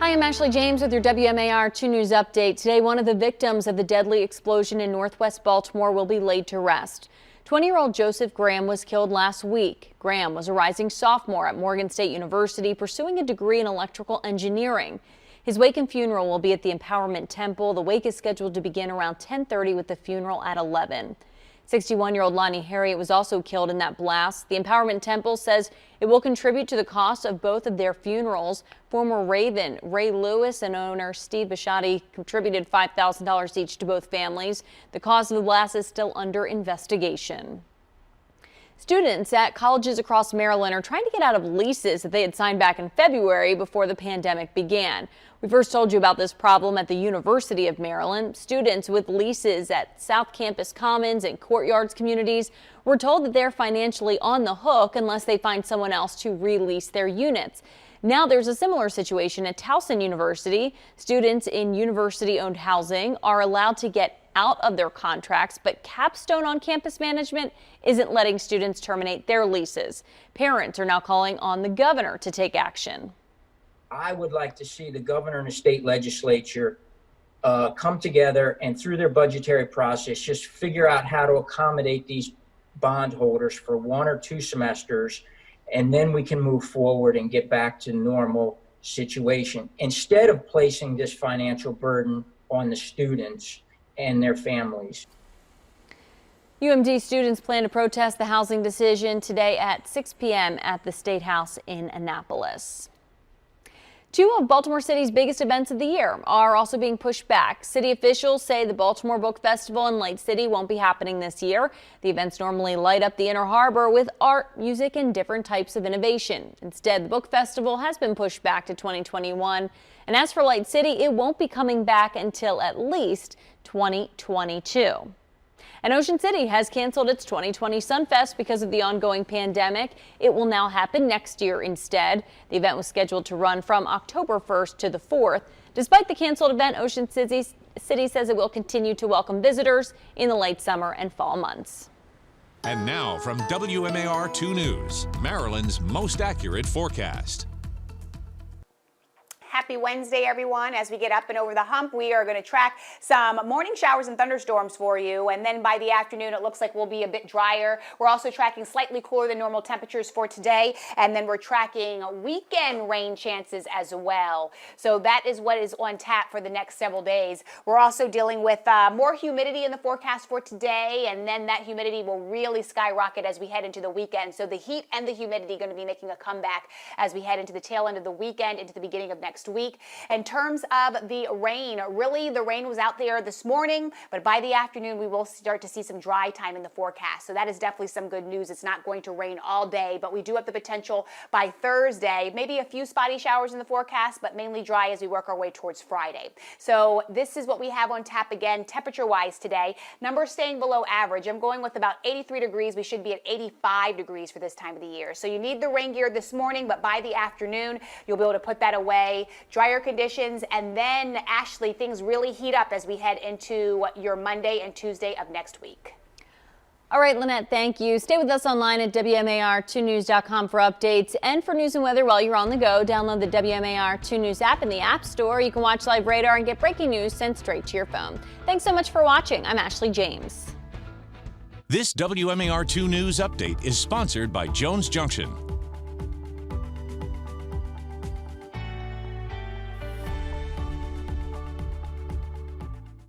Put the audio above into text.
Hi, I'm Ashley James with your WMAR 2 News update. Today, one of the victims of the deadly explosion in northwest Baltimore will be laid to rest. 20-year-old Joseph Graham was killed last week. Graham was a rising sophomore at Morgan State University pursuing a degree in electrical engineering. His wake and funeral will be at the Empowerment Temple. The wake is scheduled to begin around 10:30 with the funeral at 11. 61-year-old Lonnie Harriet was also killed in that blast. The Empowerment Temple says it will contribute to the cost of both of their funerals. Former Raven Ray Lewis and owner Steve Bisciotti contributed $5,000 each to both families. The cause of the blast is still under investigation. Students at colleges across Maryland are trying to get out of leases that they had signed back in February before the pandemic began. We first told you about this problem at the University of Maryland. Students with leases at South Campus Commons and Courtyards communities were told that they're financially on the hook unless they find someone else to release their units. Now there's a similar situation at Towson University. Students in university-owned housing are allowed to get out of their contracts, but Capstone on campus management isn't letting students terminate their leases. Parents are now calling on the governor to take action. I would like to see the governor and the state legislature come together and through their budgetary process just figure out how to accommodate these bondholders for 1 or 2 semesters, and then we can move forward and get back to normal situation instead of placing this financial burden on the students and their families. UMD students plan to protest the housing decision today at 6 p.m. at the State House in Annapolis. 2 of Baltimore City's biggest events of the year are also being pushed back. City officials say the Baltimore Book Festival in Light City won't be happening this year. The events normally light up the Inner Harbor with art, music, and different types of innovation. Instead, the Book Festival has been pushed back to 2021. And as for Light City, it won't be coming back until at least 2022. And Ocean City has canceled its 2020 Sunfest because of the ongoing pandemic. It will now happen next year instead. The event was scheduled to run from October 1st to the 4th. Despite the canceled event, Ocean City says it will continue to welcome visitors in the late summer and fall months. And now from WMAR 2 News, Maryland's most accurate forecast. Happy Wednesday, everyone. As we get up and over the hump, we are going to track some morning showers and thunderstorms for you. And then by the afternoon, it looks like we'll be a bit drier. We're also tracking slightly cooler than normal temperatures for today. And then we're tracking weekend rain chances as well. So that is what is on tap for the next several days. We're also dealing with more humidity in the forecast for today. And then that humidity will really skyrocket as we head into the weekend. So the heat and the humidity are going to be making a comeback as we head into the tail end of the weekend, into the beginning of next week. In terms of the rain, really the rain was out there this morning, but by the afternoon we will start to see some dry time in the forecast. So that is definitely some good news. It's not going to rain all day, but we do have the potential by Thursday, maybe a few spotty showers in the forecast, but mainly dry as we work our way towards Friday. So this is what we have on tap again, temperature-wise today. Numbers staying below average. I'm going with about 83 degrees. We should be at 85 degrees for this time of the year. So you need the rain gear this morning, but by the afternoon, you'll be able to put that away. Drier conditions, and then Ashley, things really heat up as we head into your Monday and Tuesday of next week. All right, Lynette, thank you. Stay with us online at WMAR2news.com for updates and for news and weather while you're on the go. Download the WMAR 2 News app in the App Store. You can watch live radar and get breaking news sent straight to your phone. Thanks so much for watching. I'm Ashley James. This WMAR 2 News update is sponsored by Jones Junction.